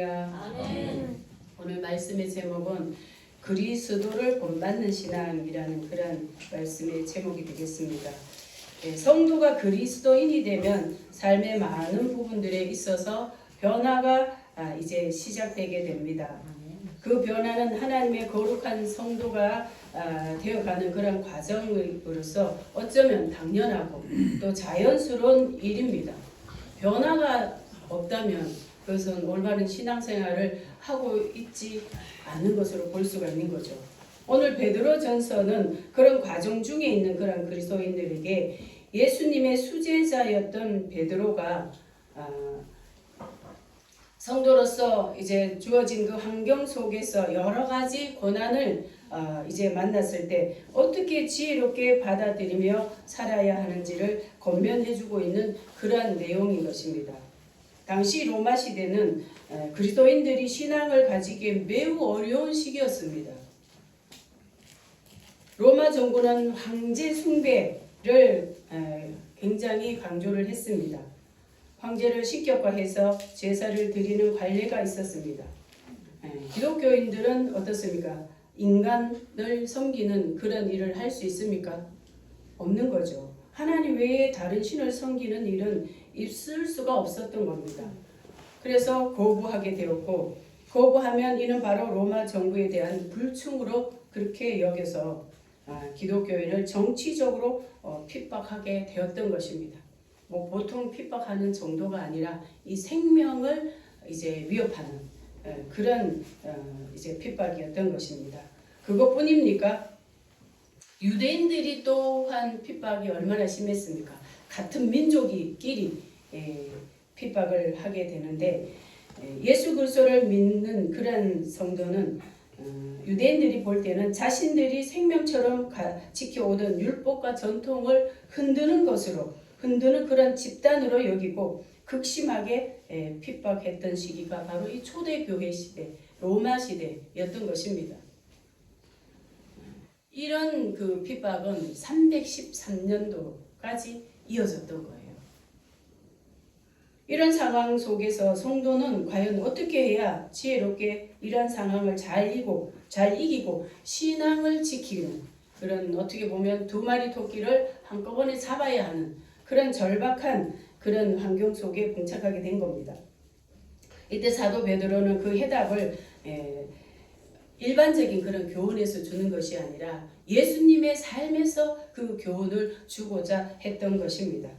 아멘. 오늘 말씀의 제목은 그리스도를 본받는 신앙이라는 그런 말씀의 제목이 되겠습니다. 성도가 그리스도인이 되면 삶의 많은 부분들에 있어서 변화가 이제 시작되게 됩니다. 그 변화는 하나님의 거룩한 성도가 되어가는 그런 과정으로서 어쩌면 당연하고 또 자연스러운 일입니다. 변화가 없다면 그것은 올바른 신앙생활을 하고 있지 않은 것으로 볼 수가 있는 거죠. 오늘 베드로전서는 그런 과정 중에 있는 그런 그리스도인들에게 예수님의 수제자였던 베드로가 성도로서 이제 주어진 그 환경 속에서 여러 가지 고난을 이제 만났을 때 어떻게 지혜롭게 받아들이며 살아야 하는지를 권면해주고 있는 그러한 내용인 것입니다. 당시 로마 시대는 그리스도인들이 신앙을 가지기에 매우 어려운 시기였습니다. 로마 정부는 황제 숭배를 굉장히 강조를 했습니다. 황제를 신격화해서 제사를 드리는 관례가 있었습니다. 기독교인들은 어떻습니까? 인간을 섬기는 그런 일을 할 수 있습니까? 없는 거죠. 하나님 외에 다른 신을 섬기는 일은 있을 수가 없었던 겁니다. 그래서 거부하게 되었고, 거부하면 이는 바로 로마 정부에 대한 불충으로 그렇게 여겨서 기독교인을 정치적으로 핍박하게 되었던 것입니다. 뭐 보통 핍박하는 정도가 아니라 이 생명을 이제 위협하는 그런 이제 핍박이었던 것입니다. 그것뿐입니까? 유대인들이 또한 핍박이 얼마나 심했습니까? 같은 민족이끼리 핍박을 하게 되는데 예수 그리스도를 믿는 그런 성도는 유대인들이 볼 때는 자신들이 생명처럼 지켜오던 율법과 전통을 흔드는 그런 집단으로 여기고 극심하게 핍박했던 시기가 바로 이 초대교회 시대, 로마 시대였던 것입니다. 이런 그 핍박은 313년도까지 이어졌던 거예요. 이런 상황 속에서 성도는 과연 어떻게 해야 지혜롭게 이런 상황을 잘 이기고 신앙을 지키는 그런 어떻게 보면 두 마리 토끼를 한꺼번에 잡아야 하는 그런 절박한 그런 환경 속에 봉착하게 된 겁니다. 이때 사도 베드로는 그 해답을 일반적인 그런 교훈에서 주는 것이 아니라 예수님의 삶에서 그 교훈을 주고자 했던 것입니다.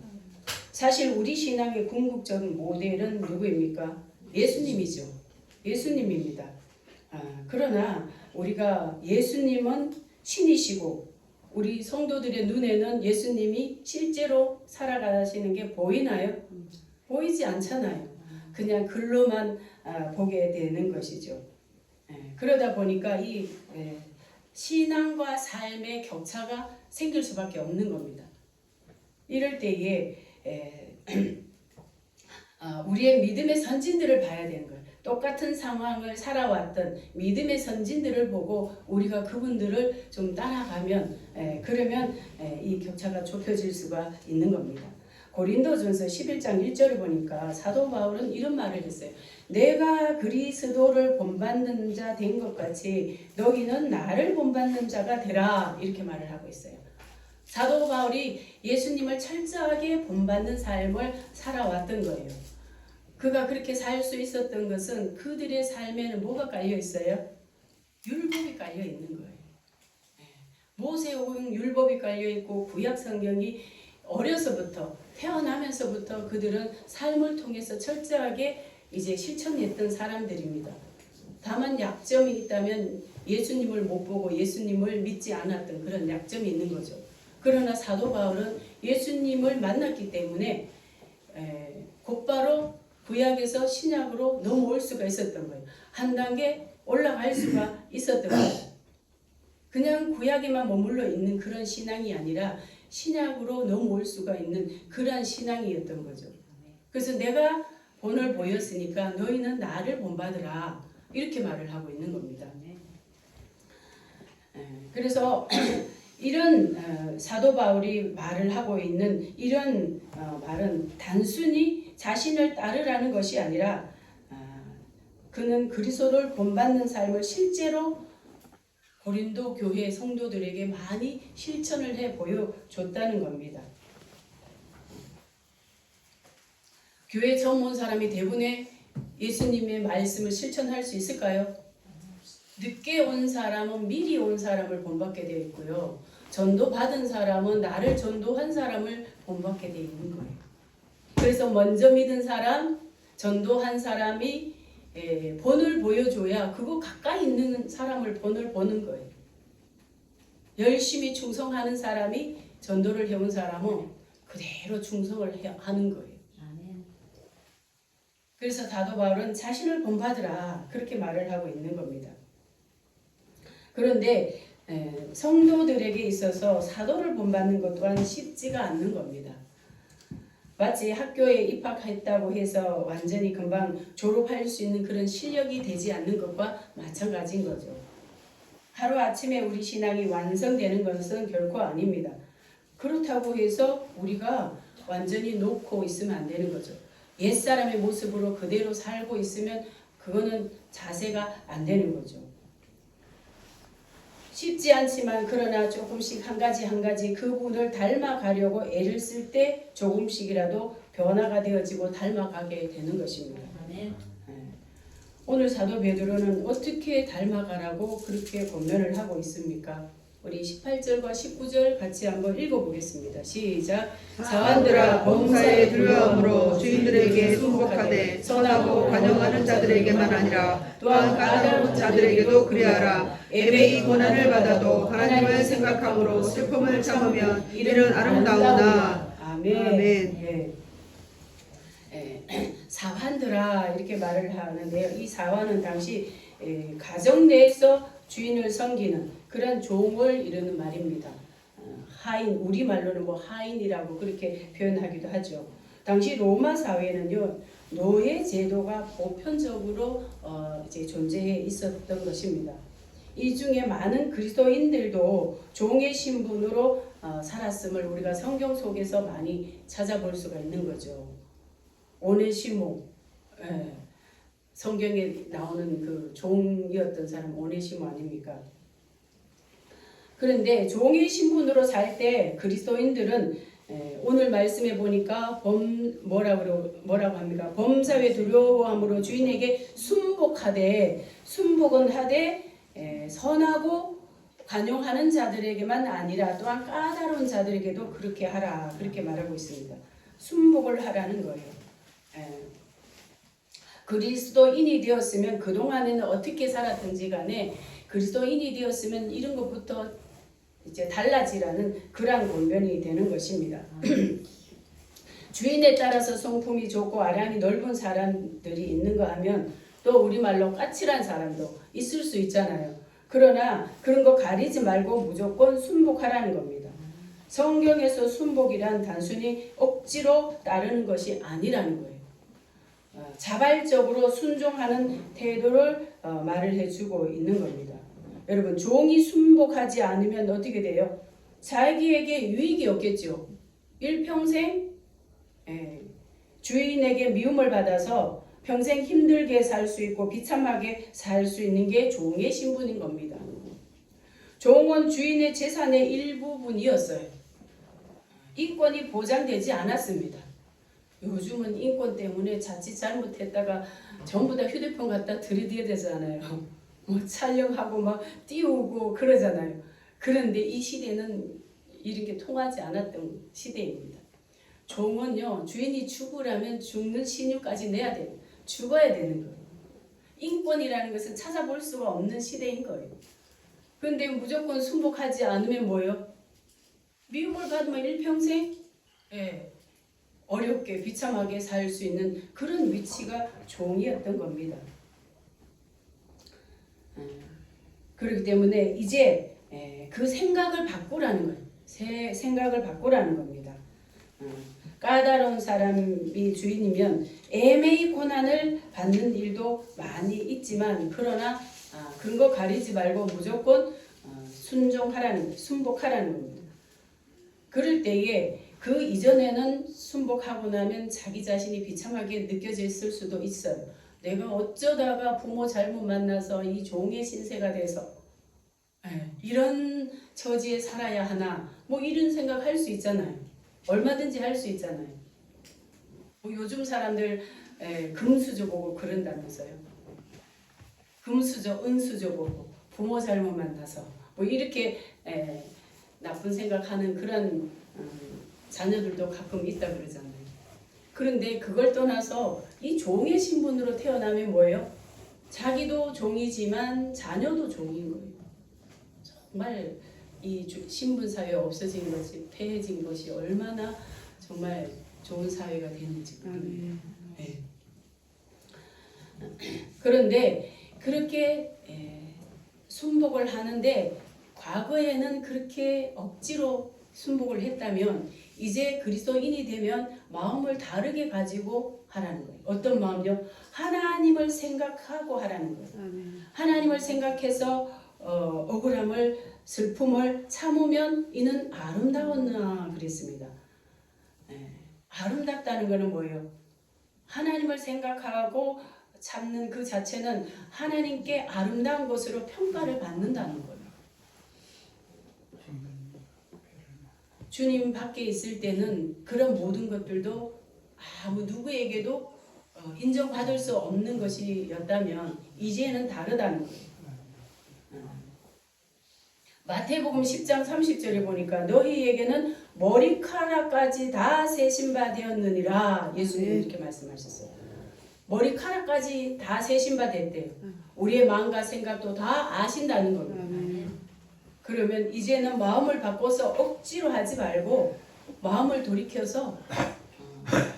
사실 우리 신앙의 궁극적인 모델은 누구입니까? 예수님이죠. 예수님입니다. 그러나 우리가 예수님은 신이시고 우리 성도들의 눈에는 예수님이 실제로 살아가시는 게 보이나요? 보이지 않잖아요. 그냥 글로만 보게 되는 것이죠. 그러다 보니까 이 신앙과 삶의 격차가 생길 수밖에 없는 겁니다. 이럴 때에 우리의 믿음의 선진들을 봐야 되는 거예요. 똑같은 상황을 살아왔던 믿음의 선진들을 보고 우리가 그분들을 좀 따라가면 그러면 이 격차가 좁혀질 수가 있는 겁니다. 고린도전서 11장 1절을 보니까 사도 바울은 이런 말을 했어요. 내가 그리스도를 본받는 자 된 것 같이 너희는 나를 본받는 자가 되라 이렇게 말을 하고 있어요. 사도 바울이 예수님을 철저하게 본받는 삶을 살아왔던 거예요. 그가 그렇게 살 수 있었던 것은 그들의 삶에는 뭐가 깔려 있어요? 율법이 깔려 있는 거예요. 모세오경 율법이 깔려 있고 구약 성경이 어려서부터 태어나면서부터 그들은 삶을 통해서 철저하게 이제 실천했던 사람들입니다. 다만 약점이 있다면 예수님을 못 보고 예수님을 믿지 않았던 그런 약점이 있는 거죠. 그러나 사도 바울은 예수님을 만났기 때문에 곧바로 구약에서 신약으로 넘어올 수가 있었던 거예요. 한 단계 올라갈 수가 있었던 거예요. 그냥 구약에만 머물러 있는 그런 신앙이 아니라 신약으로 넘어올 수가 있는 그러한 신앙이었던 거죠. 그래서 내가 본을 보였으니까 너희는 나를 본받으라 이렇게 말을 하고 있는 겁니다. 그래서 이런 사도 바울이 말을 하고 있는 이런 말은 단순히 자신을 따르라는 것이 아니라 그는 그리스도를 본받는 삶을 실제로 고린도 교회 성도들에게 많이 실천을 해 보여줬다는 겁니다. 교회 처음 온 사람이 대부분의 예수님의 말씀을 실천할 수 있을까요? 늦게 온 사람은 미리 온 사람을 본받게 되어 있고요. 전도 받은 사람은 나를 전도한 사람을 본받게 되어 있는 거예요. 그래서 먼저 믿은 사람, 전도한 사람이 본을 보여줘야 그거 가까이 있는 사람을 본을 보는 거예요. 열심히 충성하는 사람이 전도를 해온 사람은 그대로 충성을 하는 거예요. 그래서 사도 바울은 자신을 본받으라 그렇게 말을 하고 있는 겁니다. 그런데 성도들에게 있어서 사도를 본받는 것 또한 쉽지가 않는 겁니다. 마치 학교에 입학했다고 해서 완전히 금방 졸업할 수 있는 그런 실력이 되지 않는 것과 마찬가지인 거죠. 하루아침에 우리 신앙이 완성되는 것은 결코 아닙니다. 그렇다고 해서 우리가 완전히 놓고 있으면 안 되는 거죠. 옛사람의 모습으로 그대로 살고 있으면 그거는 자세가 안 되는 거죠. 쉽지 않지만 그러나 조금씩 한 가지 그분을 닮아가려고 애를 쓸 때 조금씩이라도 변화가 되어지고 닮아가게 되는 것입니다. 네. 오늘 사도 베드로는 어떻게 닮아가라고 그렇게 권면을 하고 있습니까? 우리 18절과 19절 같이 한번 읽어보겠습니다. 시작. 사환들아 범사에 두려움으로 주인들에게 순복하되 선하고 관용하는 자들에게만 아니라 또한 까다로운 자들에게도 그리하라. 애매히 고난을 받아도 하나님을 생각함으로 슬픔을 참으면 이는 아름다우나. 아멘. 아멘. 사환들아 이렇게 말을 하는데요. 이 사환은 당시 가정 내에서 주인을 섬기는 그런 종을 이루는 말입니다. 하인, 우리말로는 뭐 하인이라고 그렇게 표현하기도 하죠. 당시 로마 사회는요, 노예 제도가 보편적으로 이제 존재해 있었던 것입니다. 이 중에 많은 그리스도인들도 종의 신분으로 살았음을 우리가 성경 속에서 많이 찾아볼 수가 있는 거죠. 오네시모, 성경에 나오는 그 종이었던 사람 오네시모 아닙니까? 그런데 종의 신분으로 살 때 그리스도인들은 오늘 말씀해 보니까 뭐라고 합니까? 범사에 두려워함으로 주인에게 순복은 하되 선하고 관용하는 자들에게만 아니라 또한 까다로운 자들에게도 그렇게 하라 그렇게 말하고 있습니다. 순복을 하라는 거예요. 그리스도인이 되었으면 그동안에는 어떻게 살았든지 간에 그리스도인이 되었으면 이런 것부터 이제 달라지라는 그러한 권면이 되는 것입니다. 주인에 따라서 성품이 좋고 아량이 넓은 사람들이 있는가 하면 또 우리말로 까칠한 사람도 있을 수 있잖아요. 그러나 그런 거 가리지 말고 무조건 순복하라는 겁니다. 성경에서 순복이란 단순히 억지로 따르는 것이 아니라는 거예요. 자발적으로 순종하는 태도를 말을 해주고 있는 겁니다. 여러분, 종이 순복하지 않으면 어떻게 돼요? 자기에게 유익이 없겠죠. 일평생 주인에게 미움을 받아서 평생 힘들게 살 수 있고 비참하게 살 수 있는 게 종의 신분인 겁니다. 종은 주인의 재산의 일부분이었어요. 인권이 보장되지 않았습니다. 요즘은 인권 때문에 자칫 잘못했다가 전부 다 휴대폰 갖다 들이대야 되잖아요. 뭐 촬영하고 막 띄우고 그러잖아요. 그런데 이 시대는 이런 게 통하지 않았던 시대입니다. 종은요, 주인이 죽으라면 죽는 신유까지 내야 돼요. 죽어야 되는 거예요. 인권이라는 것은 찾아볼 수가 없는 시대인 거예요. 그런데 무조건 순복하지 않으면 뭐예요? 미움을 받으면 일평생 어렵게 비참하게 살 수 있는 그런 위치가 종이었던 겁니다. 그렇기 때문에 이제 그 생각을 바꾸라는 거예요. 생각을 바꾸라는 겁니다. 까다로운 사람이 주인이면 애매히 고난을 받는 일도 많이 있지만 그러나 그런 거 가리지 말고 무조건 순복하라는 겁니다. 그럴 때에 그 이전에는 순복하고 나면 자기 자신이 비참하게 느껴졌을 수도 있어요. 내가 어쩌다가 부모 잘못 만나서 이 종의 신세가 돼서 이런 처지에 살아야 하나 뭐 이런 생각 할 수 있잖아요. 얼마든지 할 수 있잖아요. 뭐 요즘 사람들 금수저 보고 그런다면서요. 금수저, 은수저 보고 부모 잘못 만나서 뭐 이렇게 나쁜 생각하는 그런 자녀들도 가끔 있다 그러잖아요. 그런데 그걸 떠나서 이 종의 신분으로 태어나면 뭐예요? 자기도 종이지만 자녀도 종인 거예요. 정말 이 신분 사회 없어진 것이 폐해진 것이 얼마나 정말 좋은 사회가 되는지 모릅니다. 네. 그런데 그렇게 순복을 하는데 과거에는 그렇게 억지로 순복을 했다면 이제 그리스도인이 되면 마음을 다르게 가지고 하라는 거예요. 어떤 마음이요? 하나님을 생각하고 하라는 거예요. 하나님을 생각해서 억울함을 슬픔을 참으면 이는 아름다웠나 그랬습니다. 아름답다는 것은 뭐예요? 하나님을 생각하고 참는 그 자체는 하나님께 아름다운 것으로 평가를 받는다는 거예요. 주님 밖에 있을 때는 그런 모든 것들도 아무 누구에게도 인정받을 수 없는 것이었다면 이제는 다르다는 거예요. 마태복음 10장 30절에 보니까 너희에게는 머리카락까지 다 세신 바 되었느니라 예수님 이렇게 말씀하셨어요. 머리카락까지 다 세신 바 됐대요. 우리의 마음과 생각도 다 아신다는 겁니다. 그러면 이제는 마음을 바꿔서 억지로 하지 말고 마음을 돌이켜서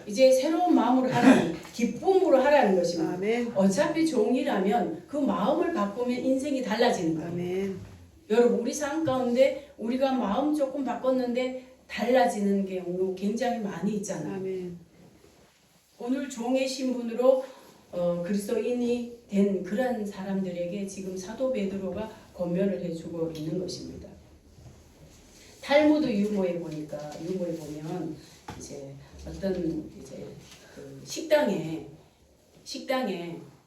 이제 새로운 마음으로 하라는 기쁨으로 하라는 것입니다. 아멘. 어차피 종이라면 그 마음을 바꾸면 인생이 달라지는 거예요. 아멘. 여러분 우리 삶 가운데 우리가 마음 조금 바꿨는데 달라지는 경우 굉장히 많이 있잖아요. 아멘. 오늘 종의 신분으로 그리스도인이 된 그런 사람들에게 지금 사도 베드로가 권면을 해주고 있는 것입니다. 탈무드 유모에 보면 이제 어떤 이제 그 식당에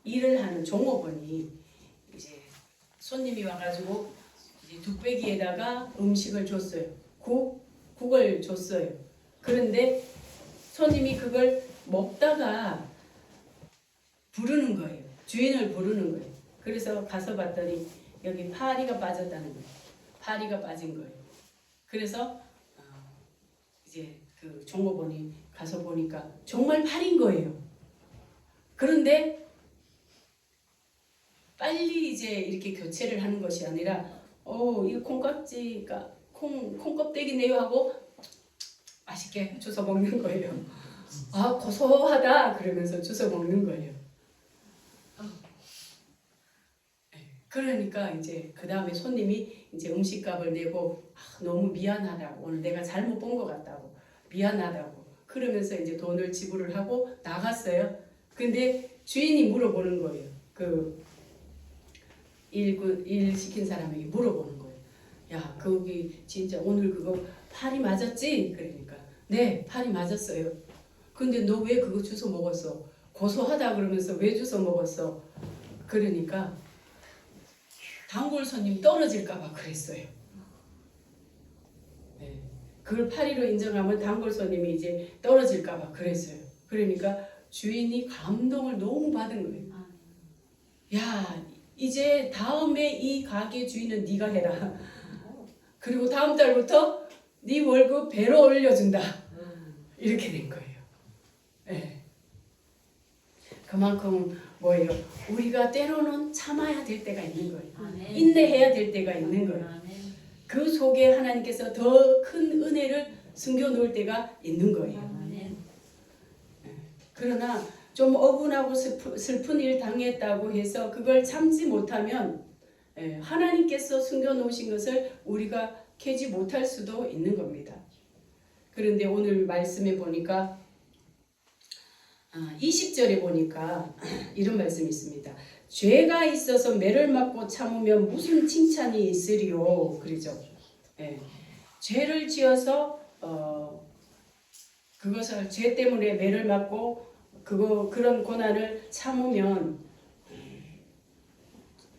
일을 하는 종업원이 이제 손님이 와가지고 이제 뚝배기에다가 음식을 줬어요. 국을 줬어요. 그런데 손님이 그걸 먹다가 부르는 거예요. 주인을 부르는 거예요. 그래서 가서 봤더니 여기 파리가 빠졌다는 거예요. 파리가 빠진 거예요. 그래서 이제 그 종업원이 가서 보니까 정말 파리인 거예요. 그런데 빨리 이제 이렇게 교체를 하는 것이 아니라 이 콩깍지가 콩껍데기네요 하고 맛있게 주워 먹는 거예요. 아 고소하다 그러면서 주워 먹는 거예요. 그러니까 이제 그 다음에 손님이 이제 음식값을 내고 너무 미안하다고 오늘 내가 잘못 본 것 같다고 미안하다고 그러면서 이제 돈을 지불을 하고 나갔어요. 근데 주인이 물어보는 거예요. 그 일 시킨 사람에게 물어보는 거예요. 야 거기 진짜 오늘 그거 파리 맞았지? 그러니까 네 파리 맞았어요. 근데 너 왜 그거 주워 먹었어? 고소하다 그러면서 왜 주워 먹었어? 그러니까 단골 손님 떨어질까봐 그랬어요. 네. 그걸 파리로 인정하면 단골 손님이 이제 떨어질까봐 그랬어요. 그러니까 주인이 감동을 너무 받은 거예요. 야 이제 다음에 이 가게 주인은 네가 해라. 그리고 다음 달부터 네 월급 배로 올려준다. 이렇게 된 거예요. 네. 그만큼 뭐예요? 우리가 때로는 참아야 될 때가 있는 거예요. 아멘. 인내해야 될 때가 있는 거예요. 아멘. 그 속에 하나님께서 더 큰 은혜를 숨겨놓을 때가 있는 거예요. 아멘. 그러나 좀 억울하고 슬픈 일 당했다고 해서 그걸 참지 못하면 하나님께서 숨겨놓으신 것을 우리가 캐지 못할 수도 있는 겁니다. 그런데 오늘 말씀에 보니까 20절에 보니까 이런 말씀이 있습니다. 죄가 있어서 매를 맞고 참으면 무슨 칭찬이 있으리요. 그러죠. 죄를 지어서 그것을 죄 때문에 매를 맞고 그런 고난을 참으면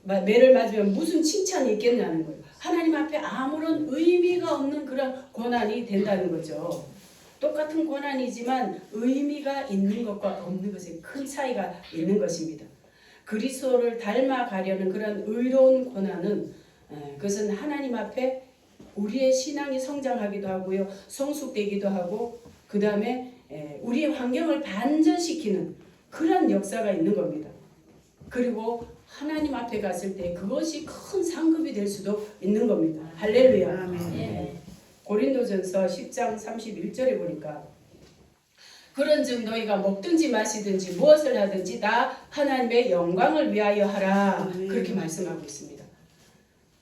매를 맞으면 무슨 칭찬이 있겠냐는 거예요. 하나님 앞에 아무런 의미가 없는 그런 고난이 된다는 거죠. 똑같은 고난이지만 의미가 있는 것과 없는 것에 큰 차이가 있는 것입니다. 그리스도를 닮아가려는 그런 의로운 고난은 그것은 하나님 앞에 우리의 신앙이 성장하기도 하고요, 성숙되기도 하고, 그 다음에 우리의 환경을 반전시키는 그런 역사가 있는 겁니다. 그리고 하나님 앞에 갔을 때 그것이 큰 상급이 될 수도 있는 겁니다. 할렐루야. 아멘. 고린도전서 10장 31절에 보니까 그런즉 너희가 먹든지 마시든지 무엇을 하든지 다 하나님의 영광을 위하여 하라. 그렇게 말씀하고 있습니다.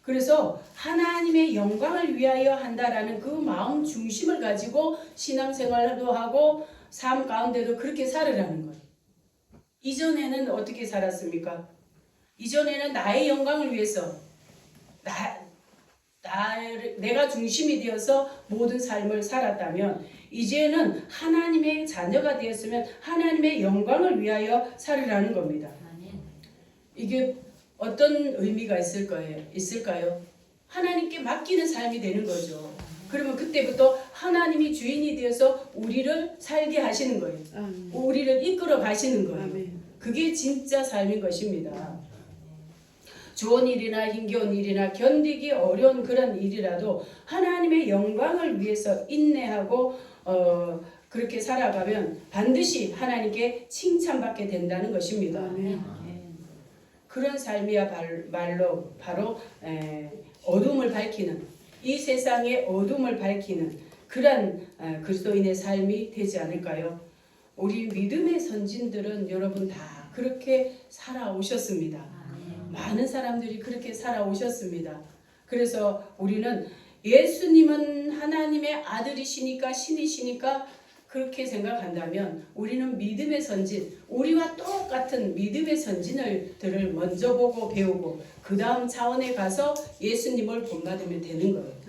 그래서 하나님의 영광을 위하여 한다라는 그 마음 중심을 가지고 신앙생활도 하고 삶 가운데도 그렇게 살으라는 거예요. 이전에는 어떻게 살았습니까? 이전에는 나의 영광을 위해서 내가 중심이 되어서 모든 삶을 살았다면, 이제는 하나님의 자녀가 되었으면 하나님의 영광을 위하여 살으라는 겁니다. 이게 어떤 의미가 있을까요? 하나님께 맡기는 삶이 되는 거죠. 그러면 그때부터 하나님이 주인이 되어서 우리를 살게 하시는 거예요. 우리를 이끌어 가시는 거예요. 그게 진짜 삶인 것입니다. 좋은 일이나 힘겨운 일이나 견디기 어려운 그런 일이라도 하나님의 영광을 위해서 인내하고 그렇게 살아가면 반드시 하나님께 칭찬받게 된다는 것입니다. 그런 삶이야 바로 어둠을 밝히는, 이 세상의 어둠을 밝히는 그런 그리스도인의 삶이 되지 않을까요? 우리 믿음의 선진들은 여러분 다 그렇게 살아오셨습니다. 많은 사람들이 그렇게 살아오셨습니다. 그래서 우리는 예수님은 하나님의 아들이시니까, 신이시니까 그렇게 생각한다면 우리는 믿음의 선진, 우리와 똑같은 믿음의 선진들을 먼저 보고 배우고 그 다음 차원에 가서 예수님을 본받으면 되는 거예요.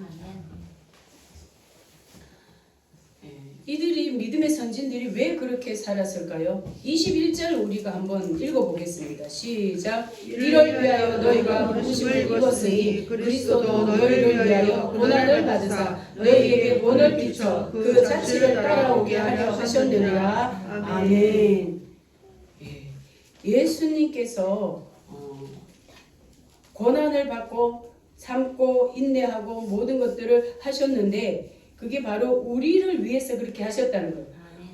이들이 믿음의 선진들이 왜 그렇게 살았을까요? 21절 우리가 한번 읽어보겠습니다. 시작. 이를 위하여 너희가 부르심을 입었으니 그리스도도 너희를 위하여 고난을 받으사 너희에게 본을 비춰 그 자취를 따라오게 하려 하셨느니라. 아멘. 예수님께서 고난을 받고 참고 인내하고 모든 것들을 하셨는데 그게 바로 우리를 위해서 그렇게 하셨다는 거예요.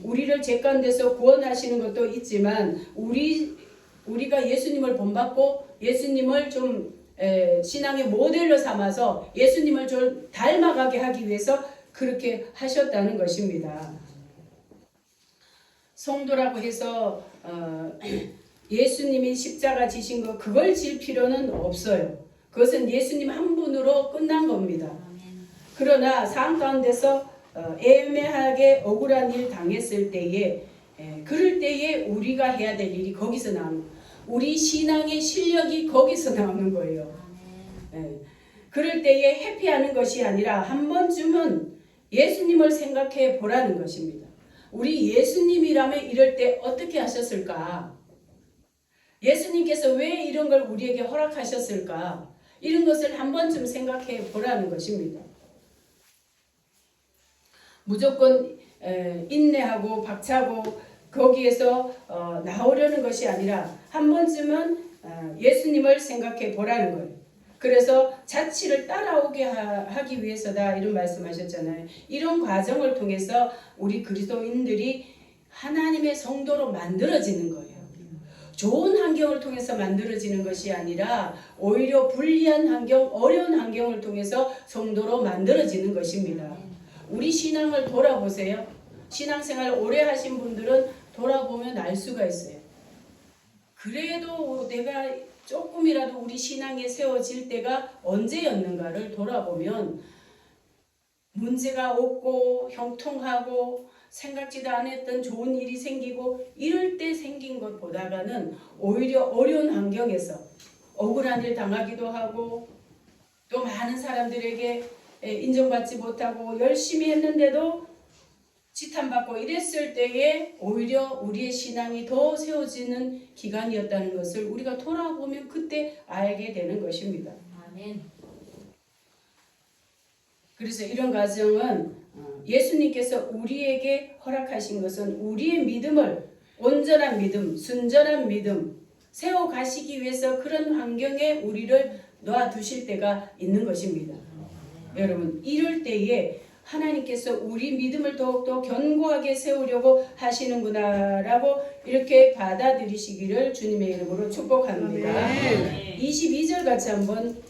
우리를 죄 가운데서 구원하시는 것도 있지만 우리가 예수님을 본받고 예수님을 좀 신앙의 모델로 삼아서 예수님을 좀 닮아가게 하기 위해서 그렇게 하셨다는 것입니다. 성도라고 해서 예수님이 십자가 지신 거 그걸 질 필요는 없어요. 그것은 예수님 한 분으로 끝난 겁니다. 그러나 삶 가운데서 애매하게 억울한 일 당했을 때에 그럴 때에 우리가 해야 될 일이 거기서 나오는 거예요. 우리 신앙의 실력이 거기서 나오는 거예요. 그럴 때에 회피하는 것이 아니라 한 번쯤은 예수님을 생각해 보라는 것입니다. 우리 예수님이라면 이럴 때 어떻게 하셨을까? 예수님께서 왜 이런 걸 우리에게 허락하셨을까? 이런 것을 한 번쯤 생각해 보라는 것입니다. 무조건 인내하고 박차고 거기에서 나오려는 것이 아니라 한 번쯤은 예수님을 생각해 보라는 거예요. 그래서 자취를 따라오게 하기 위해서다 이런 말씀하셨잖아요. 이런 과정을 통해서 우리 그리스도인들이 하나님의 성도로 만들어지는 거예요. 좋은 환경을 통해서 만들어지는 것이 아니라 오히려 불리한 환경, 어려운 환경을 통해서 성도로 만들어지는 것입니다. 우리 신앙을 돌아보세요. 신앙생활 오래 하신 분들은 돌아보면 알 수가 있어요. 그래도 내가 조금이라도 우리 신앙에 세워질 때가 언제였는가를 돌아보면 문제가 없고 형통하고 생각지도 않았던 좋은 일이 생기고 이럴 때 생긴 것보다는 오히려 어려운 환경에서 억울한 일 당하기도 하고 또 많은 사람들에게 인정받지 못하고 열심히 했는데도 지탄받고 이랬을 때에 오히려 우리의 신앙이 더 세워지는 기간이었다는 것을 우리가 돌아보면 그때 알게 되는 것입니다. 아멘. 그래서 이런 과정은 예수님께서 우리에게 허락하신 것은 우리의 믿음을 온전한 믿음, 순전한 믿음 세워가시기 위해서 그런 환경에 우리를 놔두실 때가 있는 것입니다. 여러분 이럴 때에 하나님께서 우리 믿음을 더욱더 견고하게 세우려고 하시는구나 라고 이렇게 받아들이시기를 주님의 이름으로 축복합니다. 아멘. 22절 같이 한번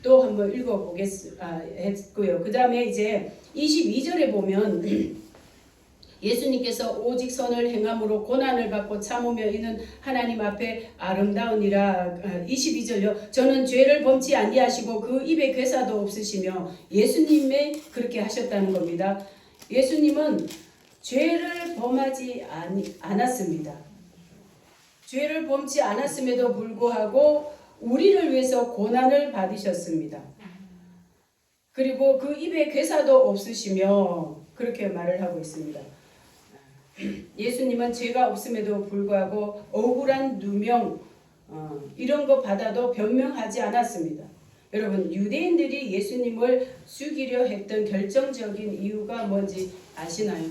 또 한번 했고요. 그 다음에 이제 22절에 보면 예수님께서 오직 선을 행함으로 고난을 받고 참으며 이는 하나님 앞에 아름다우니라. 22절요. 저는 죄를 범치 아니하시고 그 입에 괴사도 없으시며 예수님의 그렇게 하셨다는 겁니다. 예수님은 죄를 범하지 않았습니다. 죄를 범치 않았음에도 불구하고 우리를 위해서 고난을 받으셨습니다. 그리고 그 입에 괴사도 없으시며 그렇게 말을 하고 있습니다. 예수님은 죄가 없음에도 불구하고 억울한 누명 이런 거 받아도 변명하지 않았습니다. 여러분 유대인들이 예수님을 죽이려 했던 결정적인 이유가 뭔지 아시나요?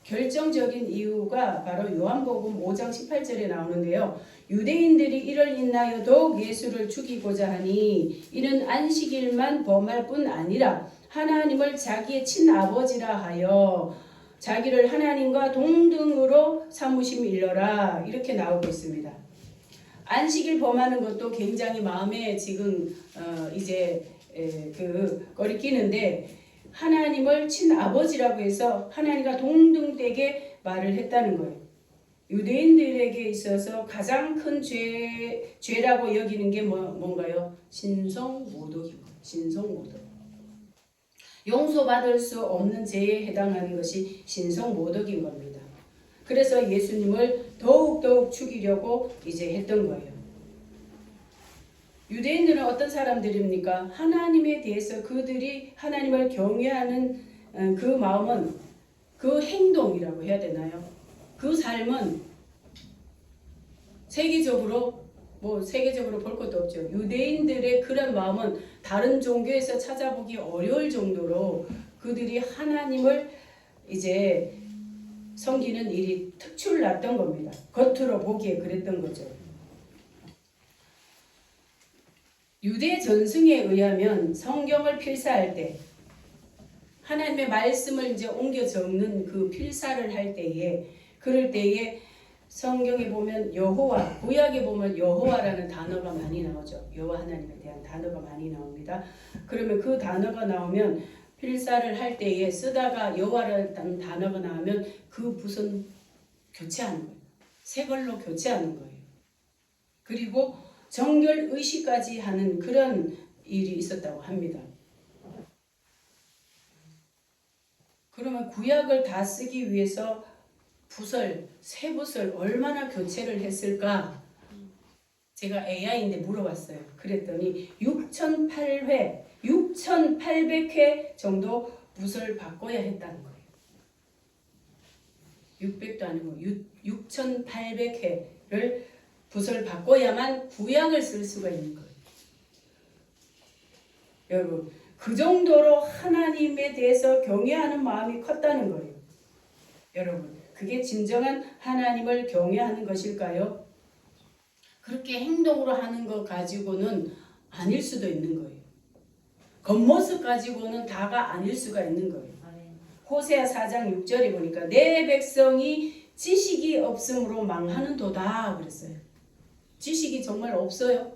결정적인 이유가 바로 요한복음 5장 18절에 나오는데요. 유대인들이 이를 인하여 더욱 예수를 죽이고자 하니 이는 안식일만 범할 뿐 아니라 하나님을 자기의 친아버지라 하여 자기를 하나님과 동등으로 삼으심 일러라 이렇게 나오고 있습니다. 안식일 범하는 것도 굉장히 마음에 지금 이제 거리끼는데 하나님을 친아버지라고 해서 하나님과 동등되게 말을 했다는 거예요. 유대인들에게 있어서 가장 큰 죄라고 여기는 게 뭔가요? 신성모독입니다. 신성모독. 용서받을 수 없는 죄에 해당하는 것이 신성모독인 겁니다. 그래서 예수님을 더욱 죽이려고 이제 했던 거예요. 유대인들은 어떤 사람들입니까? 하나님에 대해서 그들이 하나님을 경외하는 그 마음은 그 행동이라고 해야 되나요? 그 삶은 세계적으로 볼 것도 없죠. 유대인들의 그런 마음은 다른 종교에서 찾아보기 어려울 정도로 그들이 하나님을 이제 섬기는 일이 특출났던 겁니다. 겉으로 보기에 그랬던 거죠. 유대 전승에 의하면 성경을 필사할 때 하나님의 말씀을 이제 옮겨 적는 그 필사를 할 때에 그럴 때에 성경에 보면 여호와, 구약에 보면 여호와라는 단어가 많이 나오죠. 여호와 하나님에 대한 단어가 많이 나옵니다. 그러면 그 단어가 나오면 필사를 할 때에 쓰다가 여호와라는 단어가 나오면 그 붓은 교체하는 거예요. 새 걸로 교체하는 거예요. 그리고 정결 의식까지 하는 그런 일이 있었다고 합니다. 그러면 구약을 다 쓰기 위해서 새 붓을 얼마나 교체를 했을까? 제가 AI인데 물어봤어요. 그랬더니 6,800회 정도 붓을 바꿔야 했다는 거예요. 600도 아니고 6,800회를 붓을 바꿔야만 구약을 쓸 수가 있는 거예요. 여러분, 그 정도로 하나님에 대해서 경외하는 마음이 컸다는 거예요. 여러분, 그게 진정한 하나님을 경외하는 것일까요? 그렇게 행동으로 하는 것 가지고는 아닐 수도 있는 거예요. 겉모습 가지고는 다가 아닐 수가 있는 거예요. 호세아 4장 6절에 보니까 내 백성이 지식이 없음으로 망하는도다 그랬어요. 지식이 정말 없어요.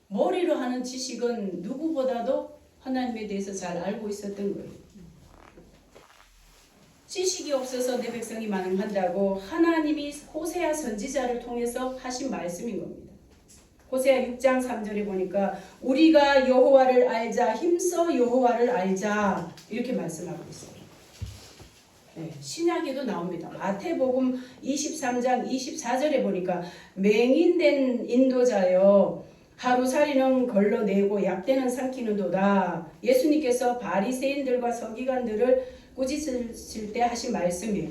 머리로 하는 지식은 누구보다도 하나님에 대해서 잘 알고 있었던 거예요. 지식이 없어서 내 백성이 망한다고 하나님이 호세아 선지자를 통해서 하신 말씀인 겁니다. 호세아 6장 3절에 보니까 우리가 여호와를 알자, 힘써 여호와를 알자 이렇게 말씀하고 있어요. 네, 신약에도 나옵니다. 마태복음 23장 24절에 보니까 맹인된 인도자여 하루살이는 걸러내고 약대는 삼키는도다. 예수님께서 바리새인들과 서기관들을 꾸짖으실 때 하신 말씀이에요.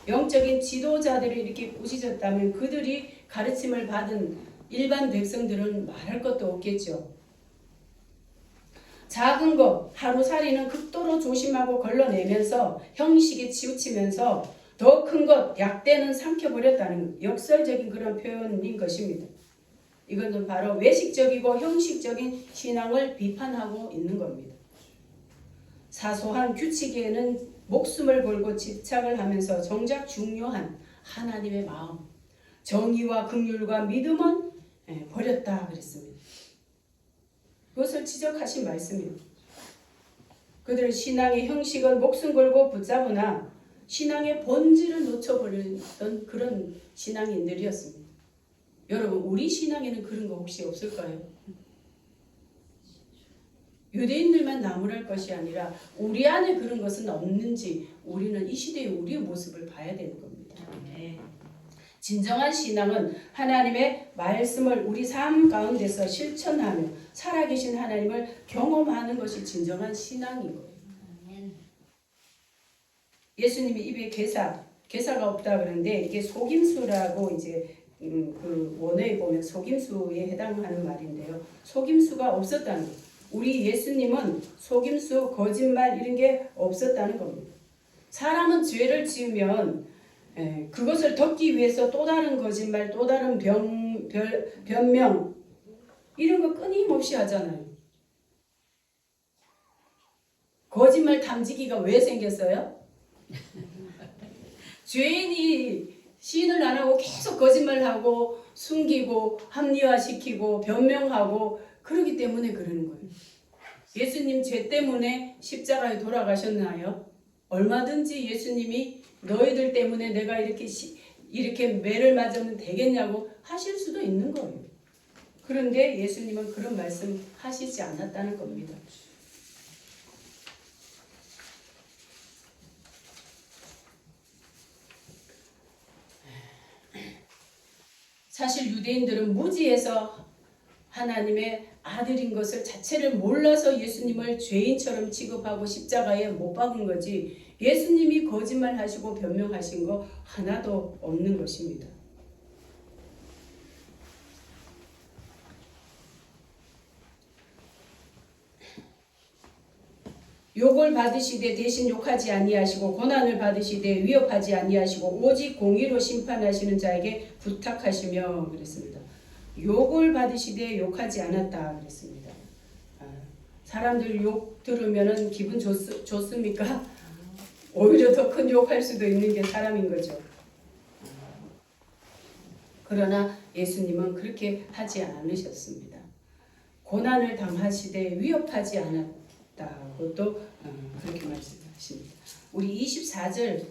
영적인 지도자들이 이렇게 꾸짖었다면 그들이 가르침을 받은 일반 백성들은 말할 것도 없겠죠. 작은 것, 하루살이는 극도로 조심하고 걸러내면서 형식에 치우치면서 더 큰 것, 약대는 삼켜버렸다는 역설적인 그런 표현인 것입니다. 이것은 바로 외식적이고 형식적인 신앙을 비판하고 있는 겁니다. 사소한 규칙에는 목숨을 걸고 집착을 하면서 정작 중요한 하나님의 마음, 정의와 긍휼과 믿음은 버렸다 그랬습니다. 그것을 지적하신 말씀입니다. 그들은 신앙의 형식을 목숨 걸고 붙잡으나 신앙의 본질을 놓쳐버렸던 그런 신앙인들이었습니다. 여러분, 우리 신앙에는 그런 거 혹시 없을까요? 유대인들만 나무랄 것이 아니라 우리 안에 그런 것은 없는지 우리는 이 시대의 우리의 모습을 봐야 되는 겁니다. 진정한 신앙은 하나님의 말씀을 우리 삶 가운데서 실천하며 살아계신 하나님을 경험하는 것이 진정한 신앙인 거예요. 예수님이 입에 게사가 없다 그러는데 이게 속임수라고 이제 그 원어에 보면 속임수에 해당하는 말인데요. 속임수가 없었다는 거예요. 우리 예수님은 속임수, 거짓말 이런 게 없었다는 겁니다. 사람은 죄를 지으면 그것을 덮기 위해서 또 다른 거짓말, 또 다른 변명 이런 거 끊임없이 하잖아요. 거짓말 탐지기가 왜 생겼어요? 죄인이 시인을 안 하고 계속 거짓말하고 숨기고 합리화시키고 변명하고 그러기 때문에 그러는 거예요. 예수님 죄 때문에 십자가에 돌아가셨나요? 얼마든지 예수님이 너희들 때문에 내가 이렇게 매를 맞으면 되겠냐고 하실 수도 있는 거예요. 그런데 예수님은 그런 말씀 하시지 않았다는 겁니다. 사실 유대인들은 무지해서 하나님의 아들인 것을 자체를 몰라서 예수님을 죄인처럼 취급하고 십자가에 못 박은 거지 예수님이 거짓말하시고 변명하신 거 하나도 없는 것입니다. 욕을 받으시되 대신 욕하지 아니하시고 고난을 받으시되 위협하지 아니하시고 오직 공의로 심판하시는 자에게 부탁하시며 그랬습니다. 욕을 받으시되 욕하지 않았다 그랬습니다. 사람들 욕 들으면 기분 좋습니까? 오히려 더 큰 욕할 수도 있는 게 사람인 거죠. 그러나 예수님은 그렇게 하지 않으셨습니다. 고난을 당하시되 위협하지 않았다. 그것도 그렇게 말씀하십니다. 우리 24절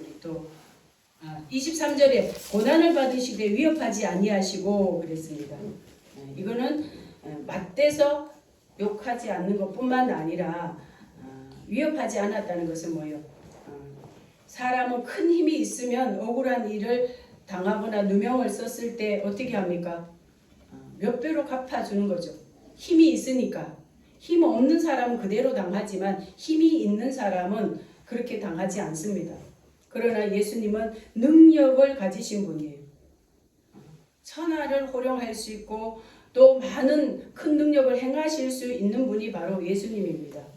우리 또 23절에 고난을 받으시되 위협하지 아니하시고 그랬습니다. 이거는 맞대서 욕하지 않는 것뿐만 아니라 위협하지 않았다는 것은 뭐예요? 사람은 큰 힘이 있으면 억울한 일을 당하거나 누명을 썼을 때 어떻게 합니까? 몇 배로 갚아주는 거죠. 힘이 있으니까. 힘 없는 사람은 그대로 당하지만 힘이 있는 사람은 그렇게 당하지 않습니다. 그러나 예수님은 능력을 가지신 분이에요. 천하를 호령할 수 있고 또 많은 큰 능력을 행하실 수 있는 분이 바로 예수님입니다.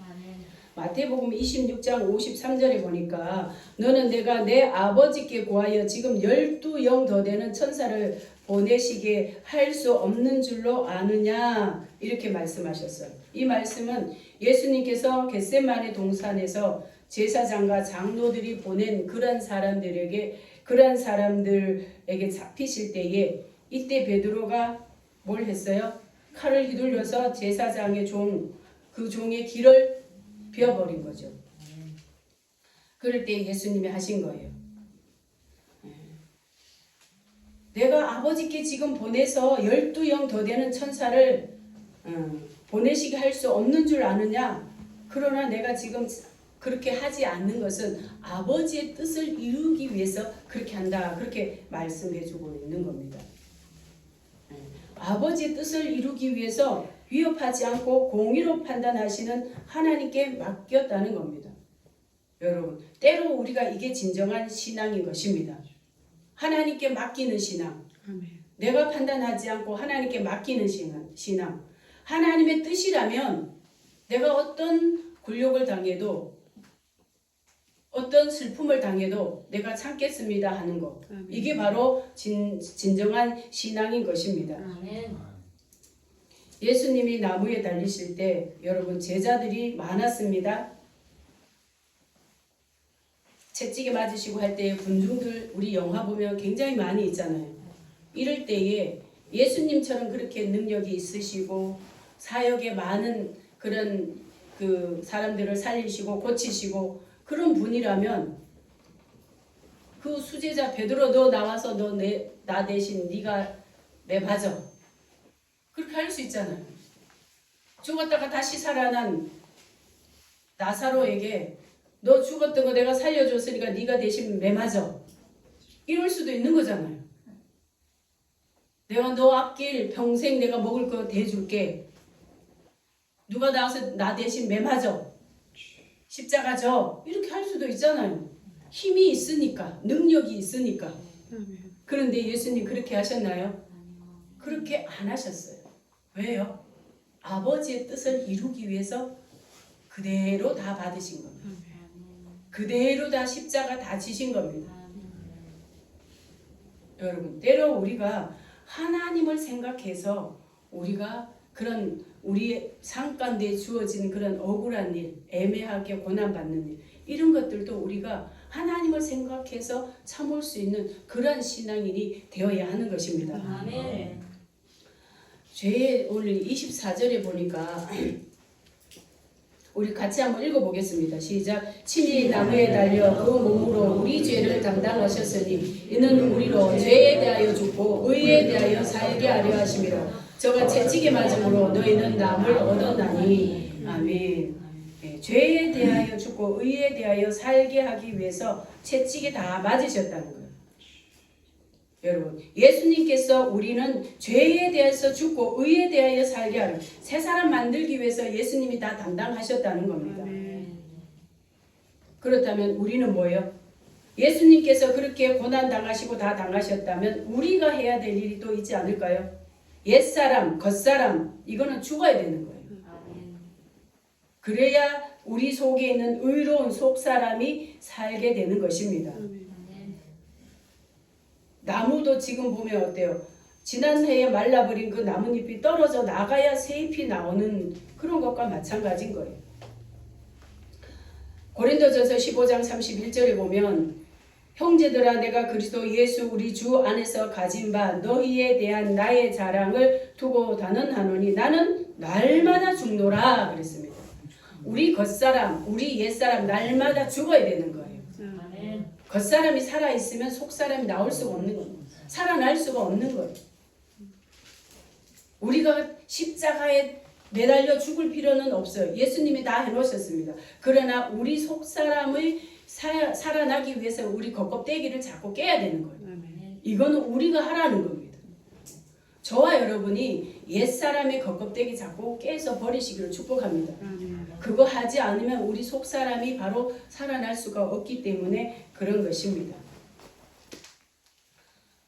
마태복음 26장 53절에 보니까 너는 내가 내 아버지께 구하여 지금 12영 더 되는 천사를 보내시게 할 수 없는 줄로 아느냐 이렇게 말씀하셨어요. 이 말씀은 예수님께서 겟세마네 동산에서 제사장과 장로들이 보낸 그런 사람들에게 잡히실 때에 이때 베드로가 뭘 했어요? 칼을 휘둘려서 제사장의 그 종의 길을 비워버린 거죠. 그럴 때 예수님이 하신 거예요. 내가 아버지께 지금 보내서 12영 더 되는 천사를 보내시게 할 수 없는 줄 아느냐? 그러나 내가 지금 그렇게 하지 않는 것은 아버지의 뜻을 이루기 위해서 그렇게 한다. 그렇게 말씀해 주고 있는 겁니다. 아버지의 뜻을 이루기 위해서 위협하지 않고 공의로 판단하시는 하나님께 맡겼다는 겁니다. 여러분, 때로 우리가 이게 진정한 신앙인 것입니다. 하나님께 맡기는 신앙. 내가 판단하지 않고 하나님께 맡기는 신앙. 하나님의 뜻이라면 내가 어떤 굴욕을 당해도 어떤 슬픔을 당해도 내가 참겠습니다 하는 것. 이게 바로 진정한 신앙인 것입니다. 예수님이 나무에 달리실 때 여러분 제자들이 많았습니다. 채찍에 맞으시고 할 때 군중들 우리 영화 보면 굉장히 많이 있잖아요. 이럴 때에 예수님처럼 그렇게 능력이 있으시고 사역에 많은 그런 그 사람들을 살리시고 고치시고 그런 분이라면 그 수제자 베드로 너 나와서 나 대신 네가 내 맞아. 그렇게 할 수 있잖아요. 죽었다가 다시 살아난 나사로에게 너 죽었던 거 내가 살려줬으니까 네가 대신 매 맞아. 이럴 수도 있는 거잖아요. 내가 너 앞길 평생 내가 먹을 거 대줄게. 누가 나와서 나 대신 매 맞아. 십자가 져. 이렇게 할 수도 있잖아요. 힘이 있으니까, 능력이 있으니까. 그런데 예수님 그렇게 하셨나요? 그렇게 안 하셨어요. 왜요? 아버지의 뜻을 이루기 위해서 그대로 다 받으신 겁니다. 그대로 다 십자가 다 지신 겁니다. 여러분, 때로 우리가 하나님을 생각해서 우리가 그런 우리의 삶 가운데 주어진 그런 억울한 일, 애매하게 고난받는 일, 이런 것들도 우리가 하나님을 생각해서 참을 수 있는 그러한 신앙인이 되어야 하는 것입니다. 아멘. 죄의 오늘 24절에 보니까 우리 같이 한번 읽어보겠습니다. 시작. 친히 나무에 달려 그 몸으로 우리 죄를 담당하셨으니 이는 우리로 죄에 대하여 죽고 의에 대하여 살게 하려 하심이라. 저가 채찍에 맞음으로 너희는 남을 얻었나니. 아멘. 네, 죄에 대하여 죽고 의에 대하여 살게 하기 위해서 채찍에 다 맞으셨다는 거예요. 여러분, 예수님께서 우리는 죄에 대해서 죽고 의에 대하여 살게 하는 새 사람 만들기 위해서 예수님이 다 담당하셨다는 겁니다. 그렇다면 우리는 뭐예요? 예수님께서 그렇게 고난당하시고 다 당하셨다면 우리가 해야 될 일이 또 있지 않을까요? 옛사람, 겉사람, 이거는 죽어야 되는 거예요. 그래야 우리 속에 있는 의로운 속사람이 살게 되는 것입니다. 나무도 지금 보면 어때요? 지난해에 말라버린 그 나뭇잎이 떨어져 나가야 새 잎이 나오는 그런 것과 마찬가지인 거예요. 고린도전서 15장 31절에 보면 형제들아 내가 그리스도 예수 우리 주 안에서 가진 바 너희에 대한 나의 자랑을 두고 단언하노니 나는 날마다 죽노라 그랬습니다. 우리 겉사람, 우리 옛사람 날마다 죽어야 되는 거예요. 겉사람이 살아있으면 속사람이 나올 수가 없는 겁니다. 살아날 수가 없는 거예요. 우리가 십자가에 매달려 죽을 필요는 없어요. 예수님이 다 해놓으셨습니다. 그러나 우리 속사람을 살아나기 위해서 우리 겉껍데기를 자꾸 깨야 되는 거예요. 이거는 우리가 하라는 겁니다. 저와 여러분이 옛사람의 겉껍데기 자꾸 깨서 버리시기를 축복합니다. 그거 하지 않으면 우리 속사람이 바로 살아날 수가 없기 때문에 그런 것입니다.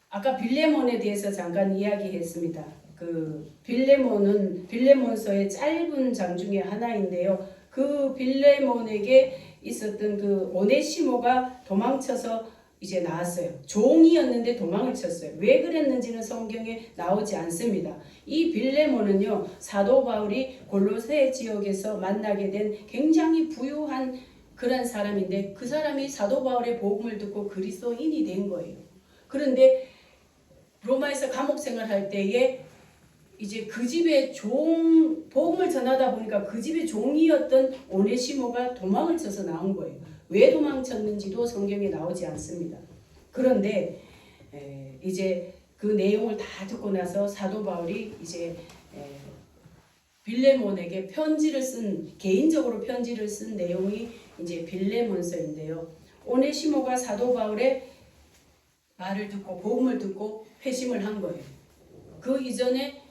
아까 빌레몬에 대해서 잠깐 이야기했습니다. 그 빌레몬서의 짧은 장 중에 하나인데요. 그 빌레몬에게 있었던 그 오네시모가 도망쳐서 이제 나왔어요. 종이었는데 도망을 쳤어요. 왜 그랬는지는 성경에 나오지 않습니다. 이 빌레몬은요, 사도 바울이 골로새 지역에서 만나게 된 굉장히 부유한 그런 사람인데 그 사람이 사도 바울의 복음을 듣고 그리스도인이 된 거예요. 그런데 로마에서 감옥 생활할 때에 이제 그 집에 복음을 전하다 보니까 그 집의 종이었던 오네시모가 도망을 쳐서 나온 거예요. 왜 도망쳤는지도 성경에 나오지 않습니다. 그런데 이제 그 내용을 다 듣고 나서 사도 바울이 이제 빌레몬에게 개인적으로 편지를 쓴 내용이 이제 빌레몬서인데요. 오네시모가 사도 바울의 말을 듣고 복음을 듣고 회심을 한 거예요. 그 이전에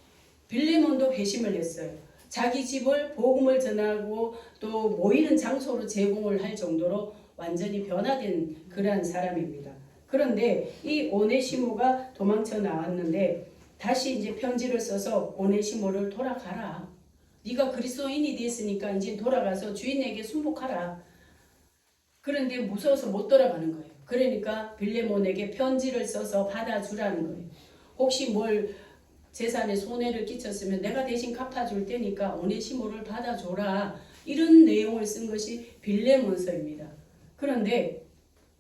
빌레몬도 회심을 했어요. 자기 집을 복음을 전하고 또 모이는 장소로 제공을 할 정도로 완전히 변화된 그러한 사람입니다. 그런데 이 오네시모가 도망쳐 나왔는데 다시 이제 편지를 써서 오네시모를 돌아가라. 네가 그리스도인이 됐으니까 이제 돌아가서 주인에게 순복하라. 그런데 무서워서 못 돌아가는 거예요. 그러니까 빌레몬에게 편지를 써서 받아주라는 거예요. 혹시 뭘 재산에 손해를 끼쳤으면 내가 대신 갚아줄 테니까 오네시모를 받아줘라. 이런 내용을 쓴 것이 빌레몬서입니다. 그런데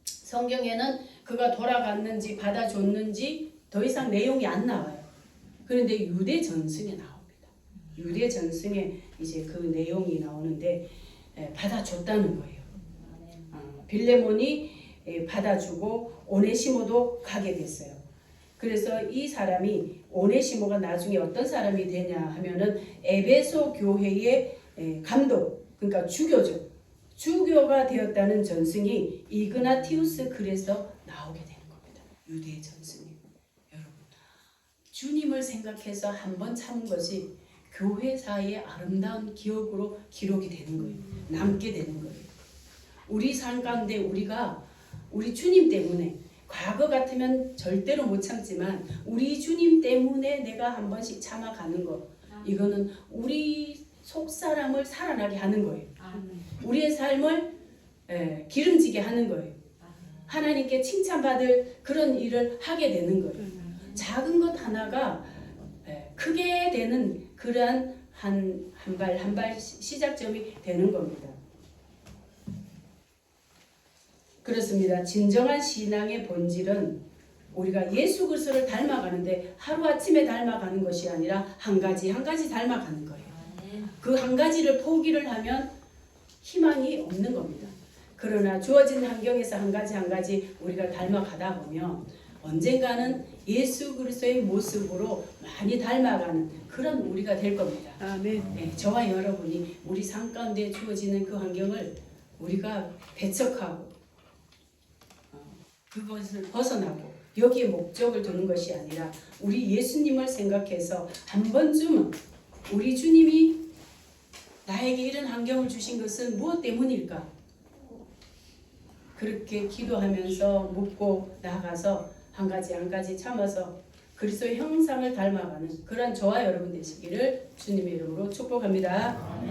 성경에는 그가 돌아갔는지 받아줬는지 더 이상 내용이 안 나와요. 그런데 유대 전승에 나옵니다. 유대 전승에 이제 그 내용이 나오는데 받아줬다는 거예요. 빌레몬이 받아주고 오네시모도 가게 됐어요. 그래서 이 사람이 오네시모가 나중에 어떤 사람이 되냐 하면은 에베소 교회의 감독, 그러니까 주교죠. 주교가 되었다는 전승이 이그나티우스 글에서 나오게 되는 겁니다. 유대의 전승이. 여러분, 주님을 생각해서 한번 참은 것이 교회사의 아름다운 기억으로 기록이 되는 거예요. 남게 되는 거예요. 우리 삶 가운데 우리가 우리 주님 때문에 과거 같으면 절대로 못 참지만 우리 주님 때문에 내가 한 번씩 참아가는 것, 이거는 우리 속사람을 살아나게 하는 거예요. 우리의 삶을 기름지게 하는 거예요. 하나님께 칭찬받을 그런 일을 하게 되는 거예요. 작은 것 하나가 크게 되는 그러한 한 발 시작점이 되는 겁니다. 그렇습니다. 진정한 신앙의 본질은 우리가 예수 그리스도를 닮아가는데 하루아침에 닮아가는 것이 아니라 한 가지 한 가지 닮아가는 거예요. 그 한 가지를 포기를 하면 희망이 없는 겁니다. 그러나 주어진 환경에서 한 가지 한 가지 우리가 닮아가다 보면 언젠가는 예수 그리스도의 모습으로 많이 닮아가는 그런 우리가 될 겁니다. 아멘. 네, 저와 여러분이 우리 삶 가운데 주어지는 그 환경을 우리가 배척하고 그것을 벗어나고 여기에 목적을 두는 것이 아니라 우리 예수님을 생각해서 한 번쯤은 우리 주님이 나에게 이런 환경을 주신 것은 무엇 때문일까? 그렇게 기도하면서 묻고 나아가서 한 가지 한 가지 참아서 그리스도의 형상을 닮아가는 그런 저와 여러분 되시기를 주님의 이름으로 축복합니다.